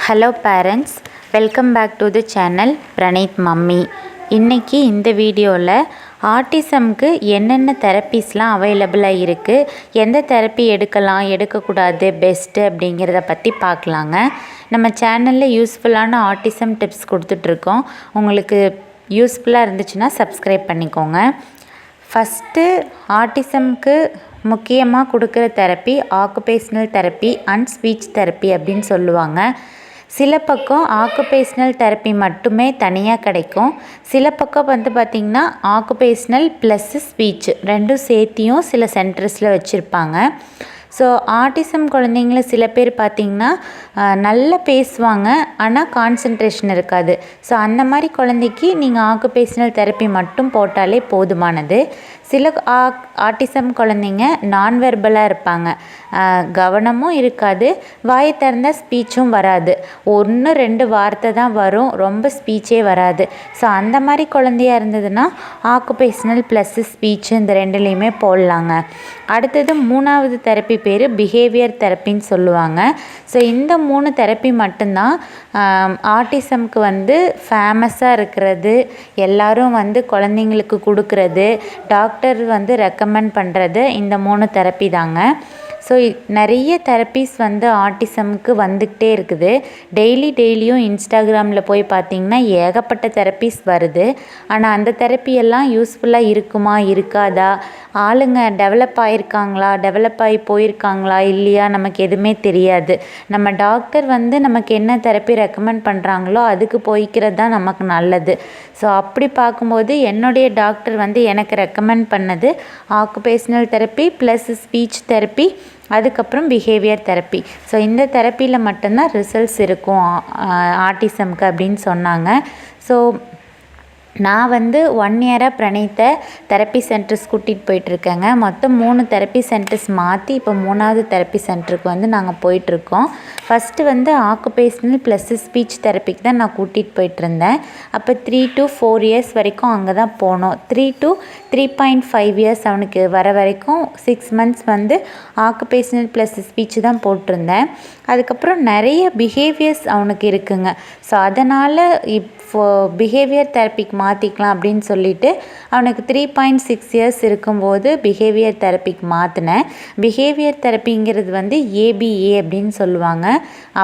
Hello parents, welcome back to the channel Praneeth mummy. இன்றைக்கி இந்த வீடியோவில் ஆட்டிசம்க்கு என்னென்ன தெரப்பீஸ்லாம் அவைலபிளாக இருக்குது, எந்த தெரப்பி எடுக்கலாம் எடுக்கக்கூடாது பெஸ்ட்டு அப்படிங்கிறத பற்றி பார்க்கலாங்க. நம்ம சேனலில் யூஸ்ஃபுல்லான ஆட்டிசம் டிப்ஸ் கொடுத்துட்ருக்கோம். உங்களுக்கு யூஸ்ஃபுல்லாக இருந்துச்சுன்னா சப்ஸ்கிரைப் பண்ணிக்கோங்க. ஃபஸ்ட்டு ஆட்டிசம்க்கு முக்கியமாக கொடுக்குற therapy occupational therapy and speech therapy அப்படின்னு சொல்லுவாங்க. சில பக்கம் ஆக்குபேஷ்னல் தெரப்பி மட்டுமே தனியாக கிடைக்கும். சில பக்கம் பார்த்திங்கன்னா ஆக்குபேஷ்னல் ப்ளஸ்ஸு ஸ்பீச் ரெண்டும் சேர்த்தியும் சில சென்டர்ஸில் வச்சுருப்பாங்க. ஸோ ஆட்டிசம் குழந்தைங்கள சில பேர் பார்த்திங்கன்னா நல்லா பேசுவாங்க, ஆனால் கான்சன்ட்ரேஷன் இருக்காது. ஸோ அந்த மாதிரி குழந்தைக்கு நீங்கள் ஆக்குபேஷ்னல் தெரப்பி மட்டும் போட்டாலே போதுமானது. சில ஆட்டிசம் குழந்தைங்க நான் வெர்பலாக இருப்பாங்க, கவனமும் இருக்காது, வாயை திறந்த ஸ்பீச்சும் வராது, 1-2 வார்த்தை தான் வரும், ரொம்ப ஸ்பீச்சே வராது. ஸோ அந்த மாதிரி குழந்தையாக இருந்ததுன்னா ஆக்குபேஷ்னல் ப்ளஸ்ஸு ஸ்பீச்சு இந்த ரெண்டுலேயுமே போடலாங்க. அடுத்தது 3வது தெரப்பி பேர் பிஹேவியர் தெரப்பின்னு சொல்லுவாங்க. ஸோ இந்த 3 தெரப்பி மட்டும்தான் ஆட்டிசம்க்கு ஃபேமஸாக இருக்கிறது, எல்லோரும் குழந்தைங்களுக்கு கொடுக்குறது, டாக்டர் ரெக்கமெண்ட் பண்ணுறது இந்த 3 தெரப்பி தாங்க. ஸோ நிறைய தெரப்பீஸ் ஆட்டிசம்க்கு வந்துக்கிட்டே இருக்குது. டெய்லியும் இன்ஸ்டாகிராமில் போய் பார்த்திங்கன்னா ஏகப்பட்ட தெரப்பீஸ் வருது. ஆனால் அந்த தெரப்பியெல்லாம் யூஸ்ஃபுல்லாக இருக்குமா இருக்காதா, ஆளுங்க டெவலப் ஆகிருக்காங்களா, டெவலப் ஆகி போயிருக்காங்களா இல்லையா, நமக்கு எதுவுமே தெரியாது. நம்ம டாக்டர் நமக்கு என்ன தெரப்பி ரெக்கமெண்ட் பண்ணுறாங்களோ அதுக்கு போய்க்கிறது தான் நமக்கு நல்லது. ஸோ அப்படி பார்க்கும்போது என்னுடைய டாக்டர் எனக்கு ரெக்கமெண்ட் பண்ணது occupational therapy plus speech therapy, அதுக்கப்புறம் பிஹேவியர் தெரப்பி. ஸோ இந்த தெரப்பியில் மட்டும்தான் ரிசல்ட்ஸ் இருக்கும் ஆட்டிசம்க்கு அப்படின்னு சொன்னாங்க. ஸோ நான் 1 இயராக பிரணீத்தை தெரப்பி சென்டர்ஸ் கூட்டிகிட்டு போயிட்டுருக்கேங்க. மொத்தம் 3 தெரப்பி சென்டர்ஸ் மாற்றி இப்போ 3வது தெரப்பி சென்டருக்கு நாங்கள் போயிட்டுருக்கோம். ஃபஸ்ட்டு ஆக்குபேஷ்னல் ப்ளஸ் ஸ்பீச் தெரப்பிக்கு தான் நான் கூட்டிகிட்டு போயிட்டுருந்தேன். அப்போ 3 to 4 years வரைக்கும் அங்கே தான் போனோம். 3 to 3.5 years அவனுக்கு வர வரைக்கும் 6 months ஆக்குபேஷ்னல் ப்ளஸ் ஸ்பீச் தான் போட்டிருந்தேன். அதுக்கப்புறம் நிறைய பிஹேவியர்ஸ் அவனுக்கு இருக்குங்க. ஸோ அதனால் பிஹேவியர் தெரப்பிக்கு மாற்றிக்கலாம் அப்படின்னு சொல்லிட்டு அவனுக்கு 3.6 years இருக்கும்போது பிஹேவியர் தெரப்பிக்கு மாற்றினேன். பிஹேவியர் தெரப்பிங்கிறது ABA அப்படின்னு சொல்லுவாங்க,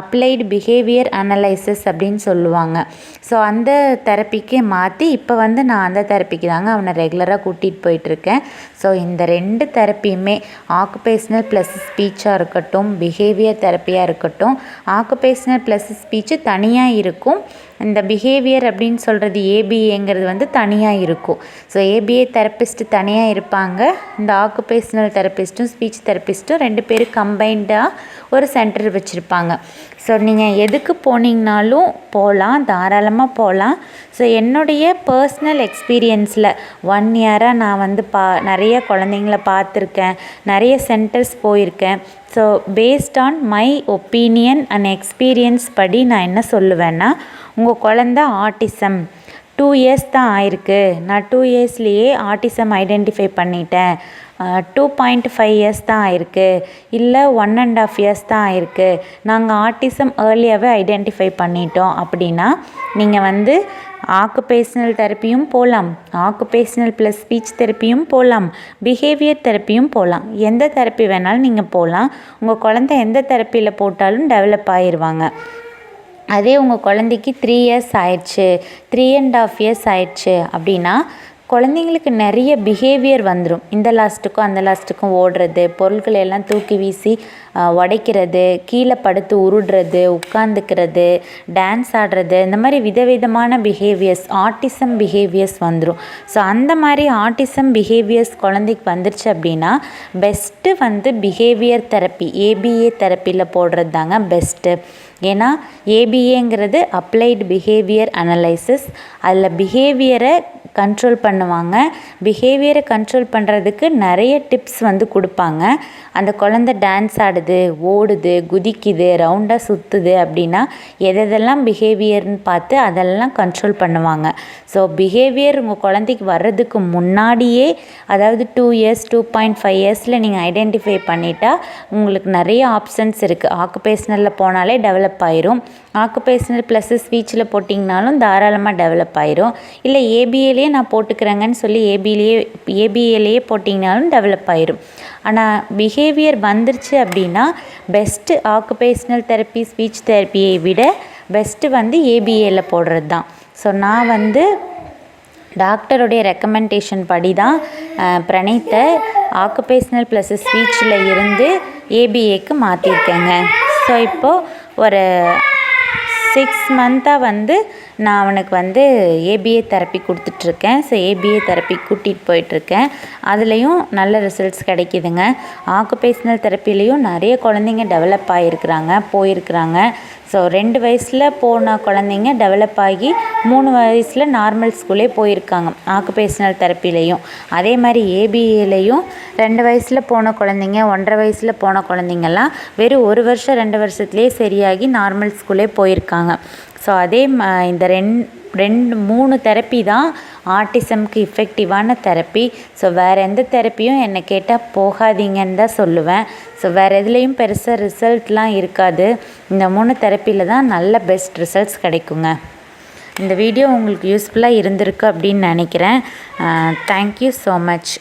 அப்ளைடு பிஹேவியர் அனலைசிஸ் அப்படின்னு சொல்லுவாங்க. ஸோ அந்த தெரப்பிக்கு மாற்றி இப்போ நான் அந்த தெரப்பிக்கு தாங்க அவனை ரெகுலராக கூட்டிகிட்டு போயிட்டுருக்கேன். ஸோ இந்த 2 தெரப்பியுமே ஆக்குபேஷ்னல் ப்ளஸ் ஸ்பீச்சாக இருக்கட்டும், பிஹேவியர் தெரப்பியாக இருக்கட்டும், ஆக்குபேஷ்னல் ப்ளஸ் ஸ்பீச்சு தனியாக இருக்கும், இந்த பிஹேவியர் அப்படின்னு சொல்கிறது ஏபிஏங்கிறது தனியாக இருக்கும். ஸோ ஏபிஏ தெரப்பிஸ்ட்டு தனியாக இருப்பாங்க, இந்த ஆக்குபேஷ்னல் தெரப்பிஸ்ட்டும் ஸ்பீச் தெரப்பிஸ்ட்டும் 2 பேரும் கம்பைண்டாக ஒரு சென்டர் வச்சுருப்பாங்க. ஸோ நீங்கள் எதுக்கு போனீங்கனாலும் போகலாம், தாராளமாக போகலாம். ஸோ என்னுடைய பர்சனல் எக்ஸ்பீரியன்ஸில் 1 இயராக நான் நிறைய குழந்தைங்கள பார்த்துருக்கேன், நிறைய சென்டர்ஸ் போயிருக்கேன். So based on my opinion and experience படி நான் என்ன சொல்லுவேன்னா, உங்கள் குழந்த ஆட்டிசம் 2 years தான் ஆயிருக்கு, நான் 2 yearsலேயே ஆட்டிசம் ஐடென்டிஃபை பண்ணிட்டேன், 2.5 years தான் ஆயிருக்கு, இல்லை 1.5 years தான் ஆயிருக்கு, நாங்கள் ஆட்டிசம் ஏர்லியாகவே ஐடென்டிஃபை பண்ணிட்டோம் அப்படின்னா நீங்கள் ஆக்குபேஷ்னல் தெரப்பியும் போகலாம், ஆக்குபேஷ்னல் ப்ளஸ் ஸ்பீச் தெரப்பியும் போகலாம், பிஹேவியர் தெரப்பியும் போகலாம். எந்த தெரப்பி வேணாலும் நீங்கள் போகலாம். உங்கள் குழந்தை எந்த தெரப்பியில் போட்டாலும் டெவலப் ஆகிடுவாங்க. அதே உங்கள் குழந்தைக்கு 3 years ஆயிடுச்சு, 3.5 years ஆயிடுச்சு அப்படின்னா குழந்தைங்களுக்கு நிறைய பிஹேவியர் வந்துடும். இந்த லாஸ்ட்டுக்கும் அந்த லாஸ்ட்டுக்கும் ஓடுறது, பொருட்களை எல்லாம் தூக்கி வீசி உடைக்கிறது, கீழே படுத்து உருடுறது, உட்காந்துக்கிறது, டான்ஸ் ஆடுறது, இந்த மாதிரி விதவிதமான பிஹேவியர்ஸ், ஆட்டிசம் பிஹேவியர்ஸ் வந்துடும். ஸோ அந்த மாதிரி ஆட்டிசம் பிஹேவியர்ஸ் குழந்தைக்கு வந்துருச்சு அப்படின்னா பெஸ்ட்டு பிஹேவியர் தெரப்பி ஏபிஏ தெரப்பியில் போடுறது தாங்க பெஸ்ட்டு. ஏன்னா ஏபிஏங்கிறது அப்ளைடு பிஹேவியர் அனலைசிஸ், அதில் பிஹேவியரை கண்ட்ரோல் பண்ணுவாங்க. பிஹேவியரை கண்ட்ரோல் பண்ணுறதுக்கு நிறைய டிப்ஸ் வந்து கொடுப்பாங்க. அந்த குழந்தை டான்ஸ் ஆடுது, ஓடுது, குதிக்குது, ரவுண்டாக சுற்றுது அப்படின்னா எதெல்லாம் பிஹேவியர்னு பார்த்து அதெல்லாம் கண்ட்ரோல் பண்ணுவாங்க. ஸோ பிஹேவியர் உங்கள் குழந்தைக்கு வர்றதுக்கு முன்னாடியே, அதாவது 2 இயர்ஸ் 2.5 இயர்ஸில் நீங்கள் ஐடென்டிஃபை பண்ணிட்டா உங்களுக்கு நிறைய ஆப்ஷன்ஸ் இருக்குது. ஆக்குபேஷனலில் போனாலே டெவலப் ஆயிரும். ஆக்குபேஷனல் ப்ளஸ் ஸ்பீச்சில் போட்டிங்கனாலும் தாராளமாக டெவலப் ஆயிரும். இல்லை ஏபிஏலேயே நான் போட்டுக்கிறேங்கன்னு சொல்லி ஏபிஏலேயே போட்டிங்கனாலும் டெவலப் ஆயிரும். ஆனால் பிஹேவியர் வந்துருச்சு அப்படின்னா பெஸ்ட்டு ஆக்குபேஷனல் தெரப்பி, ஸ்பீச் தெரப்பியை விட பெஸ்ட்டு வந்து ஏபிஏல போடுறது தான். ஸோ நான் வந்து டாக்டருடைய ரெக்கமெண்டேஷன் படி தான் பிரணீத்தை ஆக்குபேஷனல் ப்ளஸ் ஸ்பீச்சில் இருந்து ஏபிஏக்கு மாற்றிருக்கேங்க. ஸோ இப்போது ஒரு 6 மந்த்தாக வந்து நான் அவனுக்கு வந்து ஏபிஏ தெரப்பி கொடுத்துட்ருக்கேன். ஸோ ஏபிஏ தெரப்பி கூட்டிகிட்டு போயிட்டுருக்கேன். அதுலேயும் நல்ல ரிசல்ட்ஸ் கிடைக்கிதுங்க. ஆக்குபேஷனல் தெரப்பிலையும் நிறைய குழந்தைங்க டெவலப் ஆகிருக்கிறாங்க, போயிருக்கிறாங்க. ஸோ 2 வயசில் போன குழந்தைங்க டெவலப் ஆகி 3 வயசில் நார்மல் ஸ்கூலே போயிருக்காங்க ஆக்குபேஷனல் தெரப்பிலையும். அதே மாதிரி ஏபிஏலையும் 2 வயசில் போன குழந்தைங்க, 1.5 வயசில் போன குழந்தைங்கள்லாம் வெறும் 1 வருஷம் 2 வருஷத்துலேயே சரியாகி நார்மல் ஸ்கூலே போயிருக்காங்க. ஸோ அதே இந்த 3 தெரப்பி தான் ஆட்டிசம்க்கு இஃபெக்டிவான தெரப்பி. ஸோ வேறு எந்த தெரப்பியும் என்னை கேட்டால் போகாதீங்கன்னு தான் சொல்லுவேன். ஸோ வேறு எதுலேயும் பெருசாக ரிசல்ட்லாம் இருக்காது. இந்த 3 தெரப்பியில் தான் நல்ல பெஸ்ட் ரிசல்ட்ஸ் கிடைக்குங்க. இந்த வீடியோ உங்களுக்கு யூஸ்ஃபுல்லாக இருந்திருக்கு அப்படின்னு நினைக்கிறேன். Thank you so much.